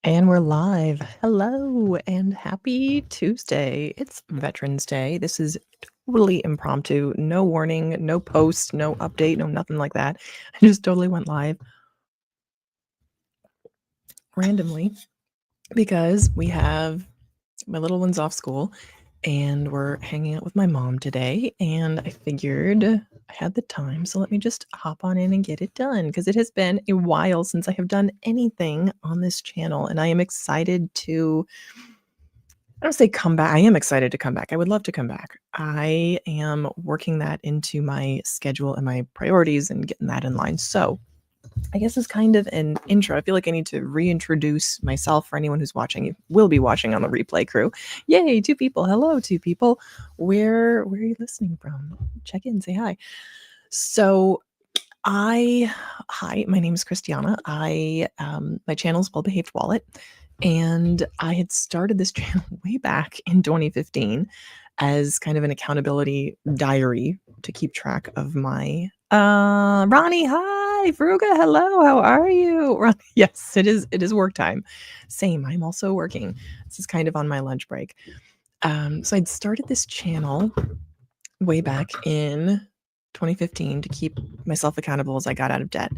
And we're live. Hello and happy Tuesday. It's Veterans Day. This is totally impromptu. No warning, no post, no update, no nothing like that. I just totally went live randomly because we have my little one's off school and we're hanging out with my mom today. And I figured I had the time. So let me just hop on in and get it done because it has been a while since I have done anything on this channel. And I am excited to, I don't say come back. I am excited to come back. I would love to come back. I am working that into my schedule and my priorities and getting that in line. So I guess it's kind of an intro. I feel like I need to reintroduce myself for anyone who's watching. You will be watching on the replay crew. Yay, 2 people. Hello, 2 people. Where are you listening from? Check in, say hi. So hi, my name is Christiana. My channel is Well Behaved Wallet, and I had started this channel way back in 2015 as kind of an accountability diary to keep track of my Ronnie, hi, Fruga, hello, how are you? Ronnie, yes, it is work time. Same, I'm also working. This is kind of on my lunch break. So I'd started this channel way back in 2015 to keep myself accountable as I got out of debt.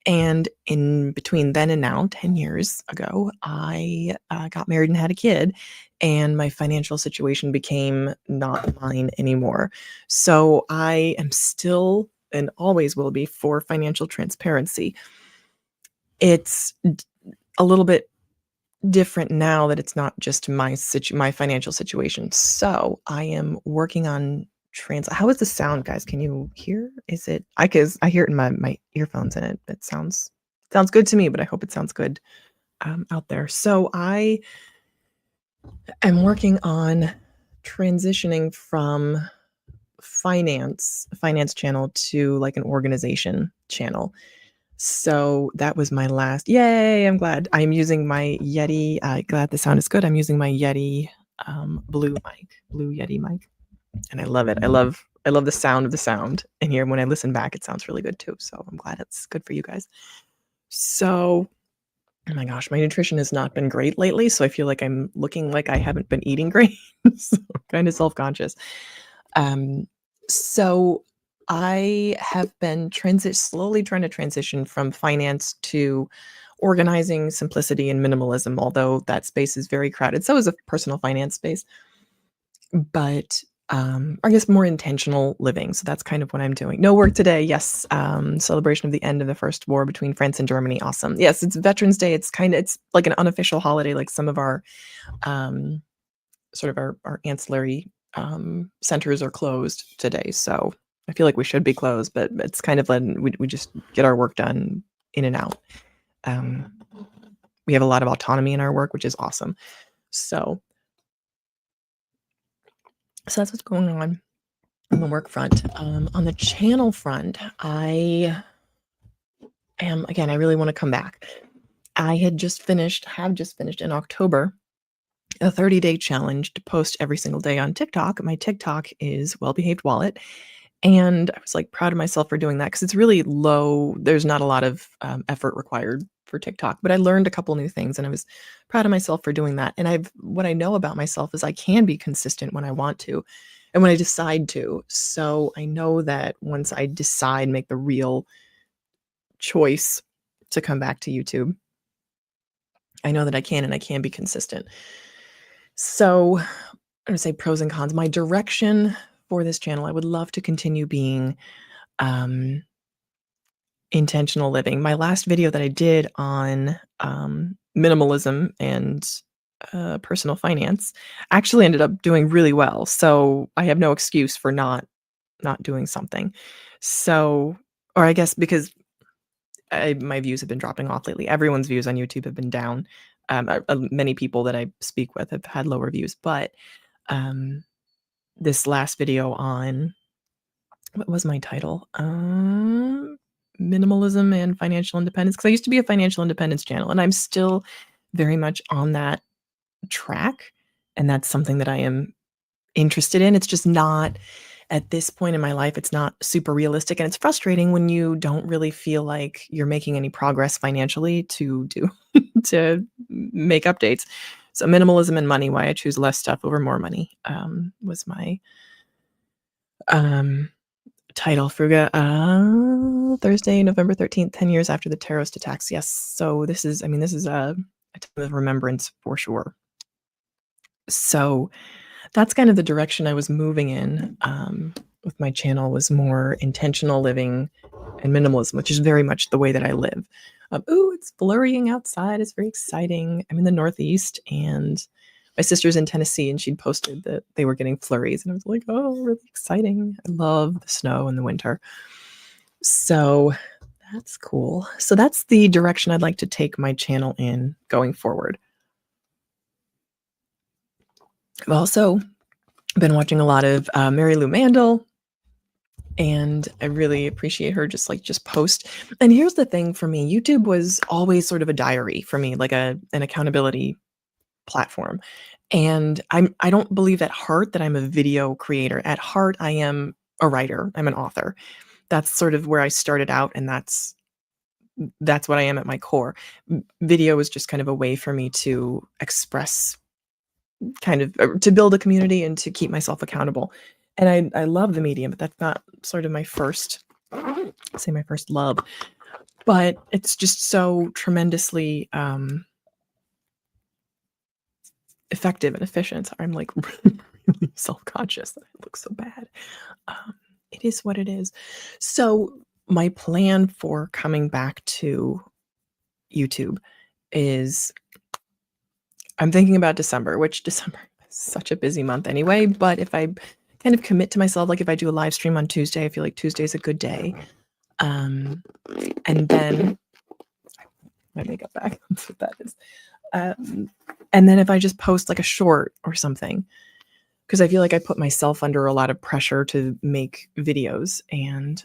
And in between then and now, 10 years ago, I got married and had a kid, and my financial situation became not mine anymore. So I am still and always will be for financial transparency. It's a little bit different now that it's not just my financial situation. So I am working on how is the sound, guys? Can you hear? Is it because I hear it in my earphones and it sounds good to me, but I hope it sounds good out there. So I am working on transitioning from finance channel to like an organization channel. So that was my last. Yay! I'm glad. I'm using my Yeti. Glad the sound is good. I'm using my Yeti blue Yeti mic, and I love it. I love the sound of the sound. And here, when I listen back, it sounds really good too. So I'm glad it's good for you guys. So, oh my gosh, my nutrition has not been great lately. So I feel like I'm looking like I haven't been eating great. So kind of self-conscious. So I have been slowly trying to transition from finance to organizing, simplicity, and minimalism, although that space is very crowded. So is a personal finance space, but I guess more intentional living. So that's kind of what I'm doing. No work today. Yes. Celebration of the end of the first war between France and Germany. Awesome. Yes, it's Veterans Day. It's like an unofficial holiday, like some of our sort of our ancillary centers are closed today. So I feel like we should be closed, but it's kind of when we just get our work done in and out. We have a lot of autonomy in our work, which is awesome. So that's what's going on the work front. On the channel front, I really want to come back. I have just finished in October a 30-day challenge to post every single day on TikTok. My TikTok is Well Behaved Wallet. And I was like proud of myself for doing that because it's really low. There's not a lot of effort required for TikTok, but I learned a couple new things and I was proud of myself for doing that. And what I know about myself is I can be consistent when I want to and when I decide to. So I know that once I decide, make the real choice to come back to YouTube, I know that I can, and I can be consistent. So I'm going to say pros and cons. My direction for this channel, I would love to continue being intentional living. My last video that I did on minimalism and personal finance actually ended up doing really well. So I have no excuse for not doing something. So, or I guess because my views have been dropping off lately. Everyone's views on YouTube have been down. Many people that I speak with have had lower views, but this last video on, what was my title? Minimalism and financial independence. Because I used to be a financial independence channel, and I'm still very much on that track. And that's something that I am interested in. It's just not, at this point in my life, it's not super realistic. And it's frustrating when you don't really feel like you're making any progress financially to make updates. So minimalism and money, why I choose less stuff over more money, was my um, title. Fruga, Thursday, November 13th, 10 years after the terrorist attacks. Yes. So this is, I mean, this is a time of remembrance for sure. So that's kind of the direction I was moving in, with my channel, was more intentional living and minimalism, which is very much the way that I live. Ooh, it's flurrying outside. It's very exciting. I'm in the Northeast, and my sister's in Tennessee, and she'd posted that they were getting flurries, and I was like, oh, really exciting. I love the snow in the winter. So that's cool. So that's the direction I'd like to take my channel in going forward. I've also been watching a lot of Mary Lou Mandel, and I really appreciate her just post. And here's the thing for me, YouTube was always sort of a diary for me, like an accountability platform. And I don't believe at heart that I'm a video creator. At heart, I am a writer. I'm an author. That's sort of where I started out, and that's what I am at my core. Video is just kind of a way for me to express, kind of to build a community and to keep myself accountable. And I love the medium, but that's not sort of my first, say my first love. But it's just so tremendously effective and efficient. I'm like really self-conscious that I look so bad. It is what it is. So my plan for coming back to YouTube is, I'm thinking about December, which December is such a busy month anyway. But if I kind of commit to myself, like if I do a live stream on Tuesday, I feel like Tuesday is a good day. And then my makeup bag, that's what that is. And then if I just post like a short or something, because I feel like I put myself under a lot of pressure to make videos. And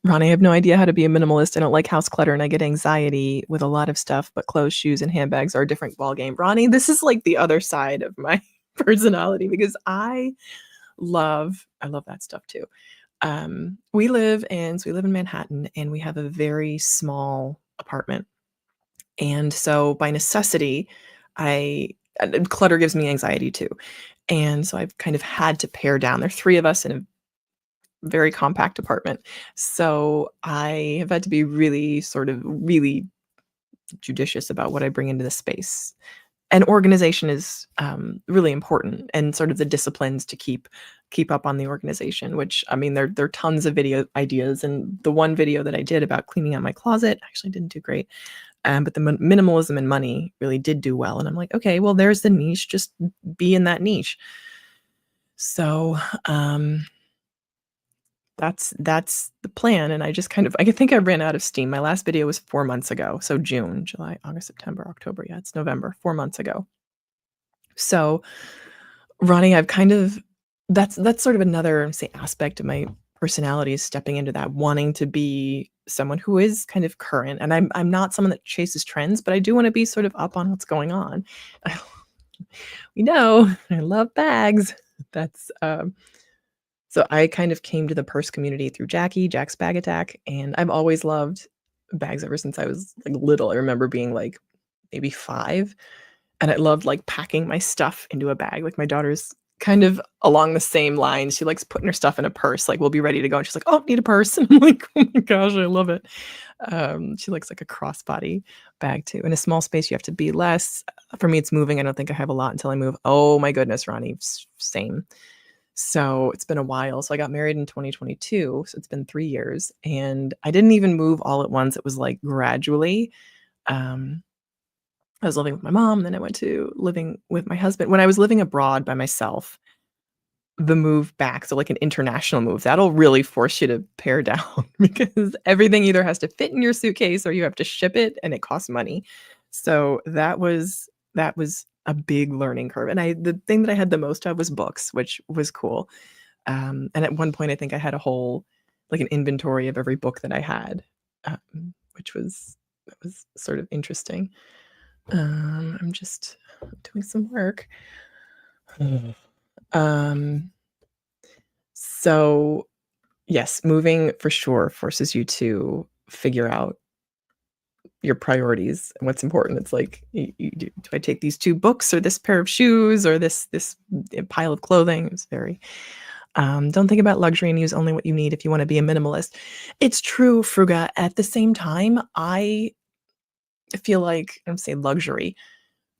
Ronnie, I have no idea how to be a minimalist. I don't like house clutter, and I get anxiety with a lot of stuff, but clothes, shoes, and handbags are a different ballgame. Ronnie, this is like the other side of my personality, because I love that stuff too. We live in Manhattan, and we have a very small apartment. And so by necessity, clutter gives me anxiety too. And so I've kind of had to pare down. There are 3 of us in a very compact apartment. So I have had to be really judicious about what I bring into the space. And organization is really important, and sort of the disciplines to keep up on the organization, which, I mean, there are tons of video ideas. And the one video that I did about cleaning out my closet actually didn't do great. But the minimalism and money really did do well. And I'm like, okay, well, there's the niche. Just be in that niche. So that's the plan. And I just kind of, I think I ran out of steam. My last video was 4 months ago. So June, July, August, September, October. Yeah, it's November, 4 months ago. So Ronnie, I've kind of, that's sort of another, say, aspect of my personality, is stepping into that, wanting to be someone who is kind of current. And I'm not someone that chases trends, but I do want to be sort of up on what's going on. We know I love bags. That's so I kind of came to the purse community through Jack's Bag Attack, and I've always loved bags ever since I was like little. I remember being like maybe 5, and I loved like packing my stuff into a bag. Like my daughter's kind of along the same lines. She likes putting her stuff in a purse. Like we'll be ready to go, and she's like, "Oh, need a purse." And I'm like, "Oh my gosh, I love it." She likes like a crossbody bag too. In a small space, you have to be less. For me, it's moving. I don't think I have a lot until I move. Oh my goodness, Ronnie, same. So it's been a while. So I got married in 2022. So it's been 3 years, and I didn't even move all at once. It was like gradually. Um, I was living with my mom, then I went to living with my husband. When I was living abroad by myself, the move back, so like an international move, that'll really force you to pare down because everything either has to fit in your suitcase or you have to ship it, and it costs money. So that was a big learning curve. And the thing that I had the most of was books, which was cool. And at one point, I think I had a whole, like, an inventory of every book that I had, which was, that was sort of interesting. I'm just doing some work. Um, so yes, moving for sure forces you to figure out your priorities and what's important. It's like, do I take these 2 books or this pair of shoes or this pile of clothing? It's very don't think about luxury and use only what you need if you wanna be a minimalist. It's true, Fruga. At the same time, I feel like I'm saying luxury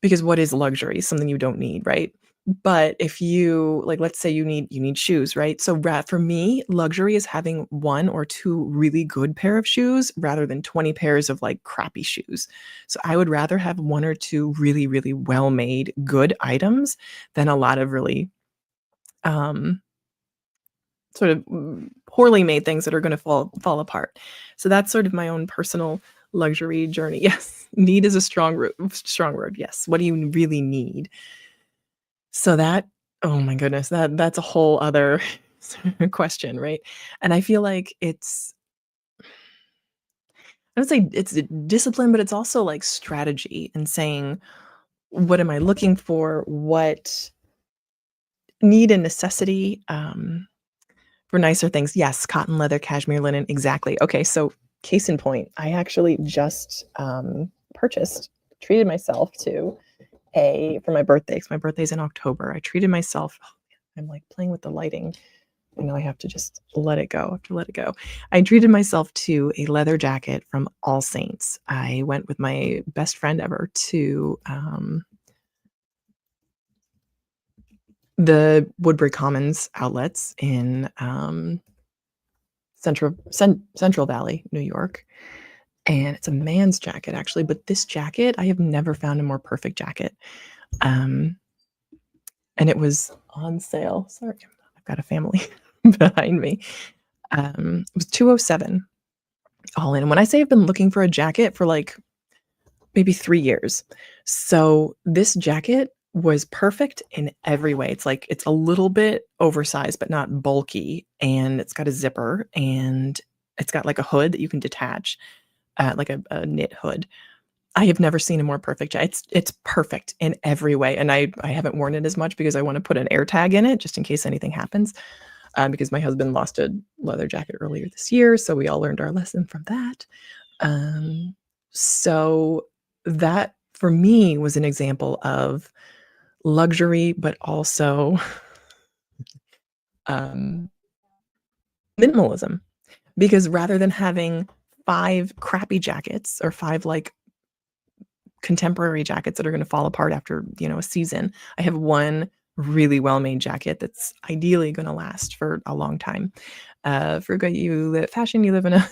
because what is luxury? Something you don't need, right? But if you like, let's say you need shoes, right? So for me, luxury is having 1 or 2 really good pair of shoes rather than 20 pairs of like crappy shoes. So I would rather have 1 or 2 really, really well-made good items than a lot of really um sort of poorly made things that are gonna fall apart. So that's sort of my own personal luxury journey. Yes, need is a strong word, yes. What do you really need? So that oh my goodness, that's a whole other question, right? And I feel like I don't say it's a discipline, but it's also like strategy and saying, "What am I looking for? What need and necessity?" For nicer things, yes, cotton, leather, cashmere, linen, exactly. Okay, so case in point, I actually just, treated myself to a for my birthday, 'cause my birthday's in October. I treated myself I'm, like, playing with the lighting. I know I have to just let it go. I have to let it go. I treated myself to a leather jacket from All Saints. I went with my best friend ever to, the Woodbury Commons outlets in, Central Valley, New York, and it's a man's jacket actually, but this jacket, I have never found a more perfect jacket. Um, and it was on sale. Sorry, I've got a family behind me. It was 207 all in. And when I say I've been looking for a jacket for like maybe 3 years. So this jacket was perfect in every way. It's like it's a little bit oversized, but not bulky, and it's got a zipper, and it's got like a hood that you can detach, like a knit hood. I have never seen a more perfect it's perfect in every way, and I haven't worn it as much because I wanna put an air tag in it just in case anything happens, because my husband lost a leather jacket earlier this year, so we all learned our lesson from that. Um, so that for me was an example of luxury, but also, um, minimalism, because rather than having 5 crappy jackets or 5, like, contemporary jackets that are gonna fall apart after, a season. I have 1 really well-made jacket that's ideally gonna last for a long time. Fruga, you live in a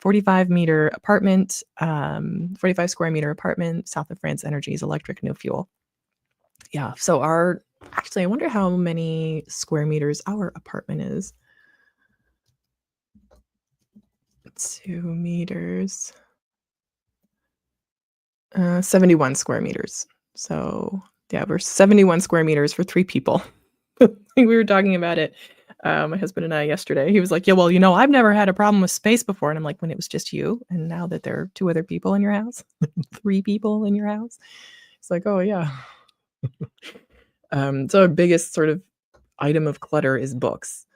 45-meter apartment, 45 square meter apartment, south of France Energy is electric, no fuel. Yeah, so our actually, I wonder how many square meters our apartment is. 2 meters. 71 square meters. So, yeah, we're 71 square meters for 3 people. We were talking about it, my husband and I yesterday. He was like, "Yeah, well, I've never had a problem with space before." And I'm like, "When it was just you, and now that there are 2 other people in your house, 3 people in your house?" It's like, "Oh, yeah." So our biggest sort of item of clutter is books,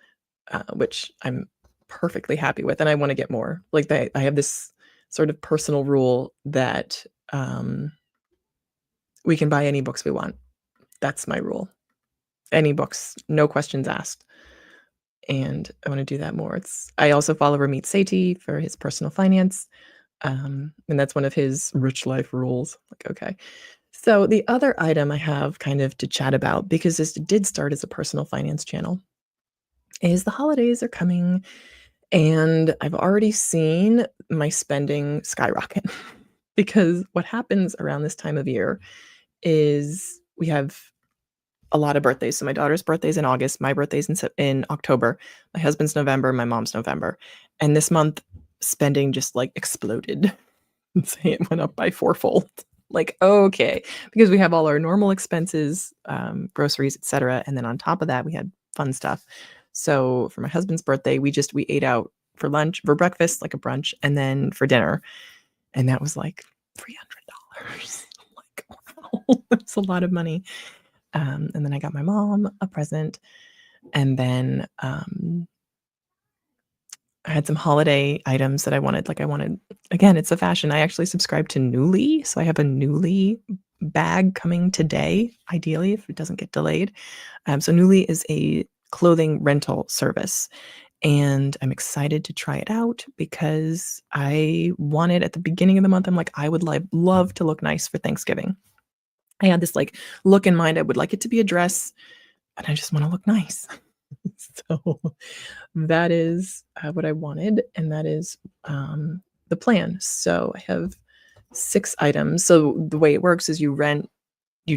which I'm perfectly happy with, and I wanna get more. Like, I have this sort of personal rule that, we can buy any books we want. That's my rule. Any books, no questions asked, and I wanna do that more. I also follow Ramit Sethi for his personal finance, and that's one of his rich life rules. Like, okay. So the other item I have kind of to chat about, because this did start as a personal finance channel, is the holidays are coming, and I've already seen my spending skyrocket. Because what happens around this time of year is we have a lot of birthdays. So my daughter's birthday's in August, my birthday's in October, my husband's November, my mom's November. And this month, spending just, like, exploded. Say it went up by fourfold. Like, okay, because we have all our normal expenses, groceries, etcetera, and then on top of that, we had fun stuff. So for my husband's birthday, we ate out for breakfast, like a brunch, and then for dinner, and that was, like, $300. Like, wow, that's a lot of money. And then I got my mom a present, and then, I had some holiday items that I wanted. Again, it's a fashion. I actually subscribe to Nuuly, so I have a Nuuly bag coming today, ideally, if it doesn't get delayed. So Nuuly is a clothing rental service, and I'm excited to try it out because I wanted at the beginning of the month, I'm like, I would love to look nice for Thanksgiving. I had this like look in mind. I would like it to be a dress, and I just want to look nice. So that is what I wanted, and that is the plan. So I have 6 items. So the way it works is you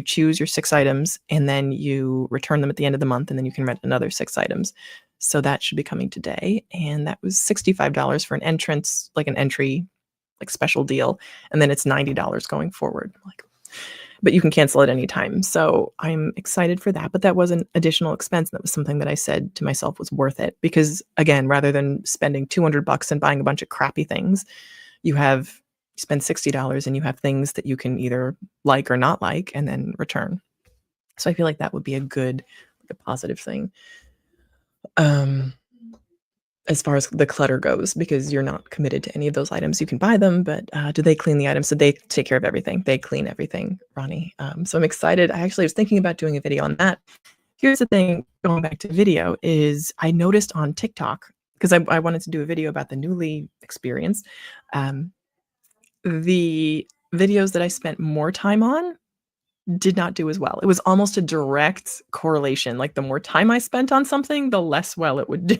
choose your 6 items, and then you return them at the end of the month, and then you can rent another 6 items. So that should be coming today, and that was $65 for an entrance, like an entry, like special deal, and then it's $90 going forward. Like, but you can cancel at any time. So I'm excited for that. But that was an additional expense. That was something that I said to myself was worth it because, again, rather than spending $200 and buying a bunch of crappy things, you spend $60 and you have things that you can either like or not like and then return. So I feel like that would be a positive thing. As far as the clutter goes, because you're not committed to any of those items. You can buy them, but do they clean the items? So they take care of everything. They clean everything, Ronnie. So I'm excited. I actually was thinking about doing a video on that. Here's the thing, going back to video, is I noticed on TikTok, because I wanted to do a video about the Nuuly experience. The videos that I spent more time on did not do as well. It was almost a direct correlation. Like the more time I spent on something, the less well it would do.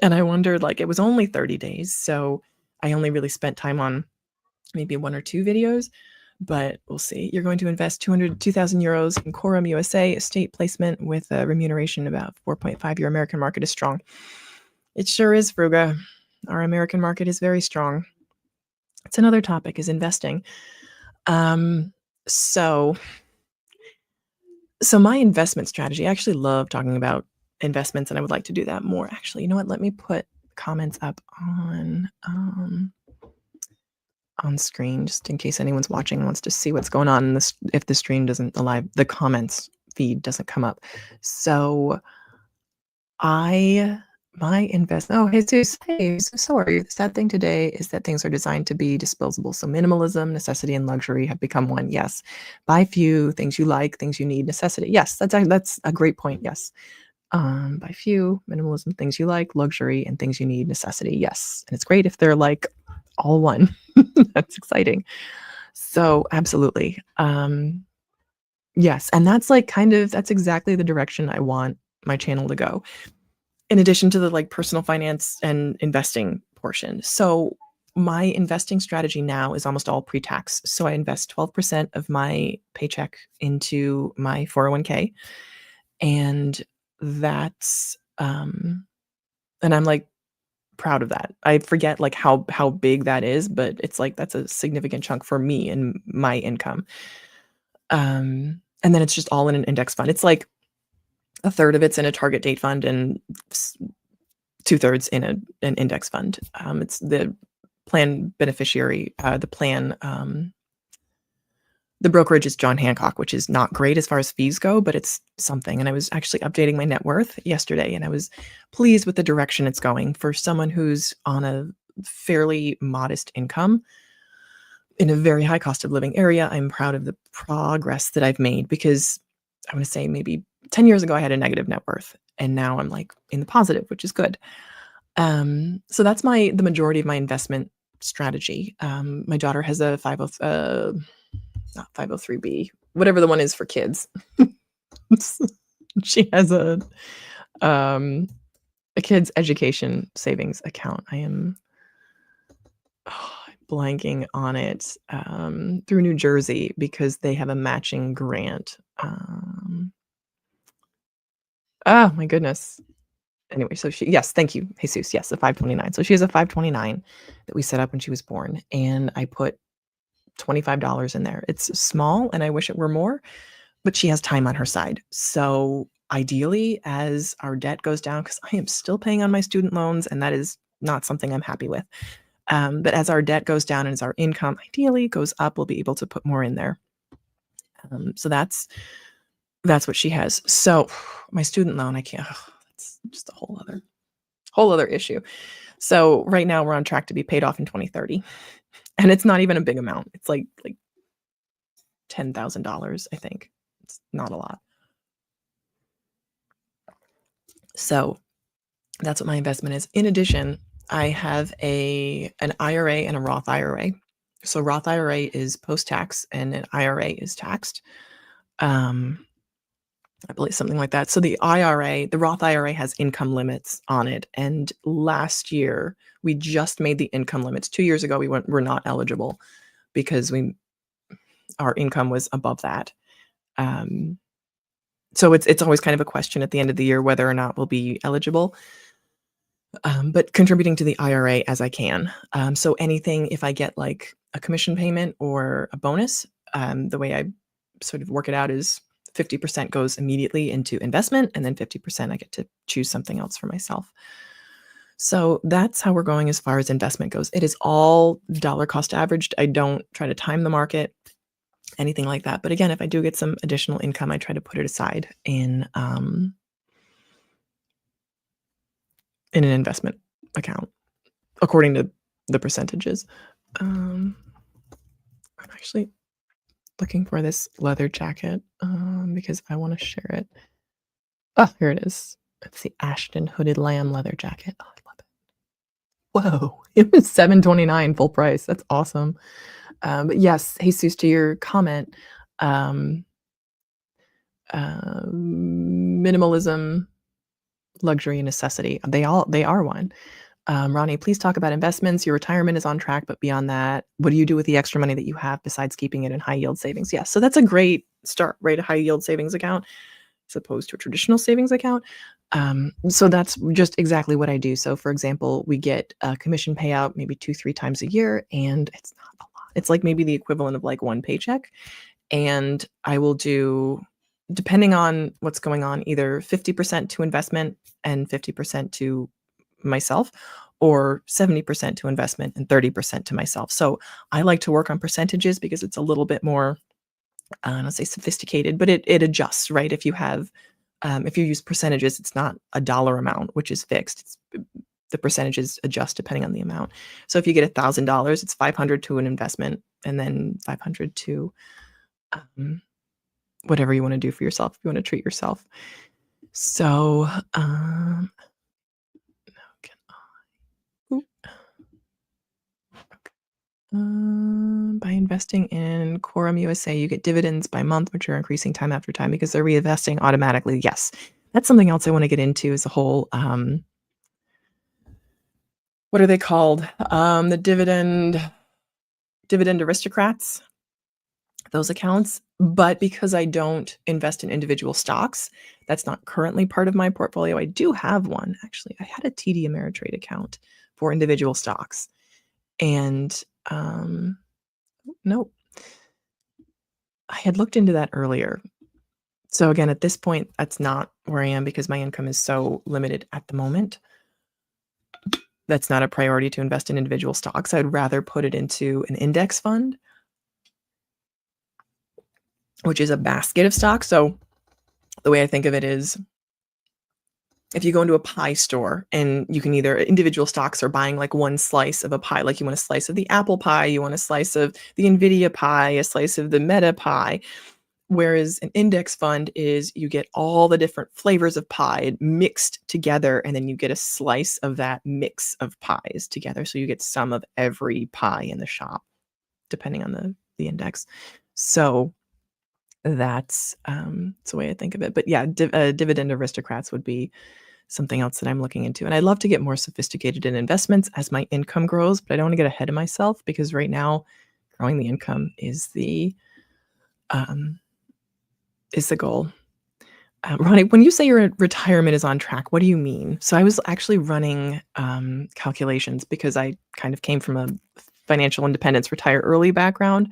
And I wondered, like, it was only 30 days. So I only really spent time on maybe 1 or 2 videos, but we'll see. You're going to invest 2,000 euros in Quorum USA estate placement with a remuneration about 4.5. Your American market is strong. It sure is, Fruga. Our American market is very strong. It's another topic, is investing. So my investment strategy, I actually love talking about investments, and I would like to do that more. Actually, you know what? Let me put comments up on screen just in case anyone's watching and wants to see what's going on in this. If the stream doesn't the comments feed doesn't come up. So oh, Jesus, hey, so sorry. The sad thing today is that things are designed to be disposable. So minimalism, necessity, and luxury have become one. Yes. Buy few, things you like, things you need, necessity. Yes, that's a great point. Yes. Buy few, minimalism, things you like, luxury, and things you need, necessity. Yes. And it's great if they're like all one. That's exciting. So absolutely. Yes. And that's that's exactly the direction I want my channel to go, in addition to the like personal finance and investing portion. So my investing strategy now is almost all pre-tax. So I invest 12% of my paycheck into my 401k. And that's and I'm like proud of that. I forget like how big that is, but it's like that's a significant chunk for me and my income. And then it's just all in an index fund. It's like a third of it's in a target date fund and 2/3 in an index fund. It's the plan beneficiary, the brokerage is John Hancock, which is not great as far as fees go, but it's something. And I was actually updating my net worth yesterday, and I was pleased with the direction it's going for someone who's on a fairly modest income in a very high cost of living area. I'm proud of the progress that I've made because I want to say maybe 10 years ago, I had a negative net worth, and now I'm like in the positive, which is good. So that's the majority of my investment strategy. My daughter has a not 503b, whatever the one is for kids. She has a kids education savings account. I am blanking on it, through New Jersey because they have a matching grant. Oh my goodness. Anyway, so yes, thank you, Jesus. Yes, a 529. So she has a 529 that we set up when she was born, and I put $25 in there. It's small and I wish it were more, but she has time on her side. So ideally, as our debt goes down, because I am still paying on my student loans, and that is not something I'm happy with. But as our debt goes down and as our income ideally goes up, we'll be able to put more in there. So that's what she has. So my student loan, I can't. It's just a whole other issue. So right now we're on track to be paid off in 2030, and it's not even a big amount. It's like $10,000, I think. It's not a lot. So that's what my investment is. In addition, I have an IRA and a Roth IRA. So Roth IRA is post-tax and an IRA is taxed. I believe something like that. So the Roth IRA has income limits on it. And last year we just made the income limits. 2 years ago we're not eligible because our income was above that. So it's always kind of a question at the end of the year whether or not we'll be eligible. But contributing to the IRA as I can. So anything, if I get like a commission payment or a bonus, the way I sort of work it out is 50% goes immediately into investment, and then 50% I get to choose something else for myself. So that's how we're going as far as investment goes. It is all dollar cost averaged. I don't try to time the market, anything like that. But again, if I do get some additional income, I try to put it aside in an investment account according to the percentages. I'm actually looking for this leather jacket because I want to share it. Oh, here it is. It's the Ashton hooded lamb leather jacket. Oh, I love it. Whoa, it was $7.29 full price. That's awesome. But yes, Jesus, to your comment, minimalism, luxury, and necessity. They are one. Ronnie, please talk about investments. Your retirement is on track, but beyond that, what do you do with the extra money that you have besides keeping it in high yield savings? Yeah, so that's a great start, right? A high yield savings account as opposed to a traditional savings account. So that's just exactly what I do. So for example, we get a commission payout maybe 2-3 times a year, and it's not a lot. It's like maybe the equivalent of like one paycheck. And I will do, depending on what's going on, either 50% to investment and 50% to myself, or 70% to investment and 30% to myself. So I like to work on percentages because it's a little bit more, I don't say sophisticated, but it adjusts, right? If you use percentages, it's not a dollar amount, which is fixed. The percentages adjust depending on the amount. So if you get $1,000, it's 500 to an investment, and then 500 to whatever you want to do for yourself. If you want to treat yourself. So, by investing in Quorum USA, you get dividends by month, which are increasing time after time because they're reinvesting automatically. Yes, that's something else I want to get into is the whole, what are they called? The dividend aristocrats, those accounts. But because I don't invest in individual stocks, that's not currently part of my portfolio. I do have one, actually. I had a TD Ameritrade account for individual stocks. And nope. I had looked into that earlier. So again, at this point, that's not where I am because my income is so limited at the moment. That's not a priority to invest in individual stocks. I'd rather put it into an index fund, which is a basket of stocks. So the way I think of it is, if you go into a pie store and you can either, individual stocks are buying like one slice of a pie, like you want a slice of the apple pie, you want a slice of the NVIDIA pie, a slice of the Meta pie. Whereas an index fund is you get all the different flavors of pie mixed together, and then you get a slice of that mix of pies together. So you get some of every pie in the shop, depending on the index. So that's the way I think of it. But yeah, dividend aristocrats would be something else that I'm looking into. And I'd love to get more sophisticated in investments as my income grows, but I don't want to get ahead of myself because right now growing the income is the goal. Ronnie, when you say your retirement is on track, what do you mean? So I was actually running calculations because I kind of came from a financial independence, retire early background.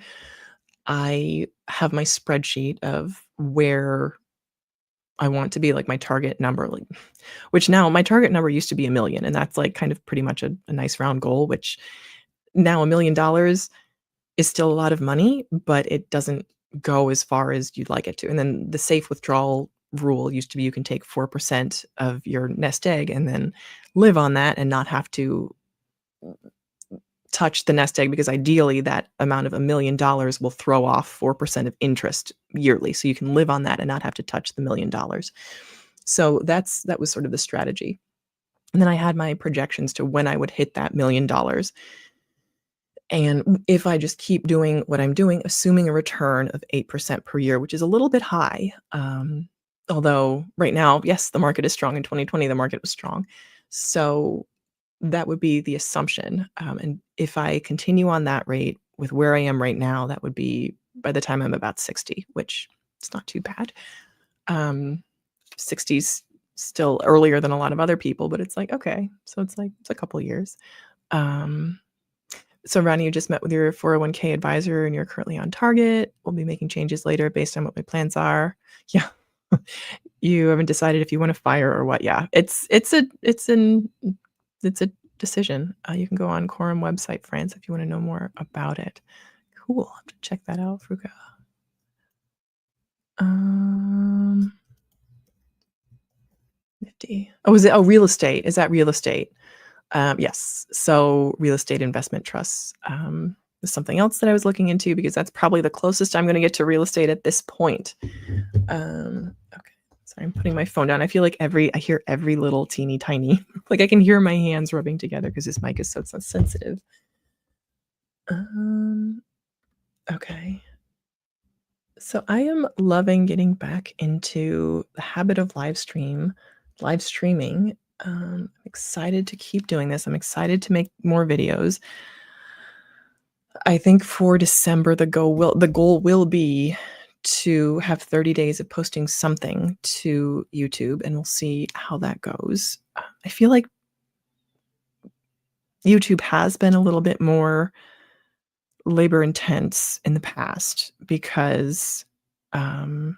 I have my spreadsheet of where I want to be, like my target number, like, which now my target number used to be 1 million, and that's like kind of pretty much a nice round goal, which now $1 million is still a lot of money, but it doesn't go as far as you'd like it to. And then the safe withdrawal rule used to be you can take 4% of your nest egg and then live on that and not have to touch the nest egg, because ideally that amount of $1 million will throw off 4% of interest yearly. So you can live on that and not have to touch the $1 million. So that was sort of the strategy. And then I had my projections to when I would hit that $1 million. And if I just keep doing what I'm doing, assuming a return of 8% per year, which is a little bit high. Although right now, yes, the market is strong. In 2020, the market was strong. So that would be the assumption. And if I continue on that rate with where I am right now, that would be by the time I'm about 60, which is not too bad. 60's still earlier than a lot of other people, but it's like, okay, so it's a couple years. So Ronnie, you just met with your 401k advisor and you're currently on target. We'll be making changes later based on what my plans are. Yeah. You haven't decided if you want to fire or what. Yeah. It's a decision. You can go on Quorum website, France, if you want to know more about it. Cool. I'll have to check that out, Fruka. Nifty. Oh, is it? Oh, real estate. Is that real estate? Yes. So real estate investment trusts is something else that I was looking into, because that's probably the closest I'm going to get to real estate at this point. Okay. Sorry, I'm putting my phone down. I feel like I hear every little teeny tiny, like I can hear my hands rubbing together because this mic is so sensitive. Okay. So I am loving getting back into the habit of live streaming. I'm excited to keep doing this. I'm excited to make more videos. I think for December, the goal will be to have 30 days of posting something to YouTube, and we'll see how that goes. I feel like YouTube has been a little bit more labor intense in the past because I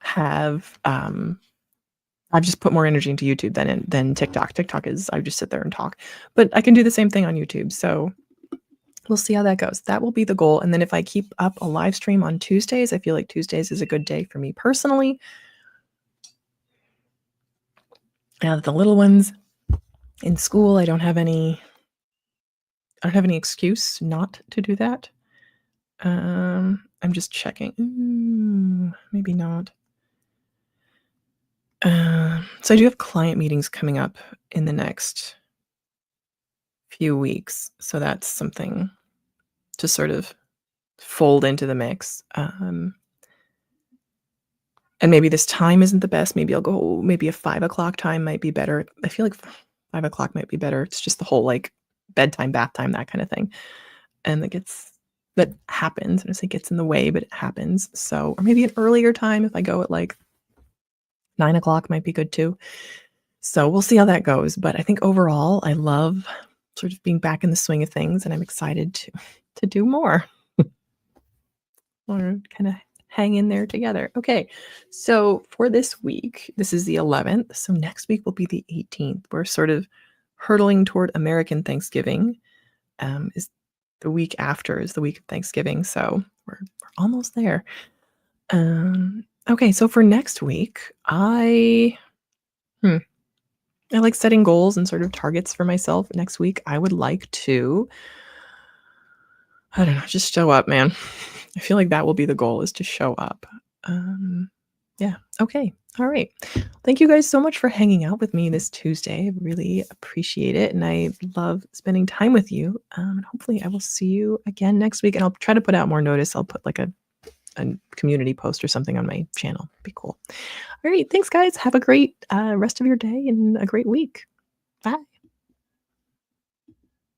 have I've just put more energy into YouTube than TikTok. TikTok is I just sit there and talk, but I can do the same thing on YouTube. So we'll see how that goes. That will be the goal. And then if I keep up a live stream on Tuesdays, I feel like Tuesdays is a good day for me personally. Now that the little one's in school, I don't have any excuse not to do that. I'm just checking. Maybe not. So I do have client meetings coming up in the next few weeks. So that's something to sort of fold into the mix. And maybe this time isn't the best. Maybe I'll go, maybe a 5:00 time might be better. I feel like 5:00 might be better. It's just the whole like bedtime, bath time, that kind of thing. And that happens. And I say gets in the way, but it happens. So, or maybe an earlier time if I go at like 9:00 might be good too. So we'll see how that goes. But I think overall, I love sort of being back in the swing of things, and I'm excited to do more. Or kind of hang in there together. Okay, so for this week, this is the 11th. So next week will be the 18th. We're sort of hurtling toward American Thanksgiving. Is the week after is the week of Thanksgiving. So we're almost there. Okay, so for next week, I like setting goals and sort of targets for myself. Next week, I would like to, I don't know, just show up, man. I feel like that will be the goal, is to show up. Yeah. Okay. All right. Thank you guys so much for hanging out with me this Tuesday. I really appreciate it. And I love spending time with you. And hopefully I will see you again next week. And I'll try to put out more notice. I'll put like a community post or something on my channel. It'd be cool. All right. Thanks, guys. Have a great rest of your day and a great week.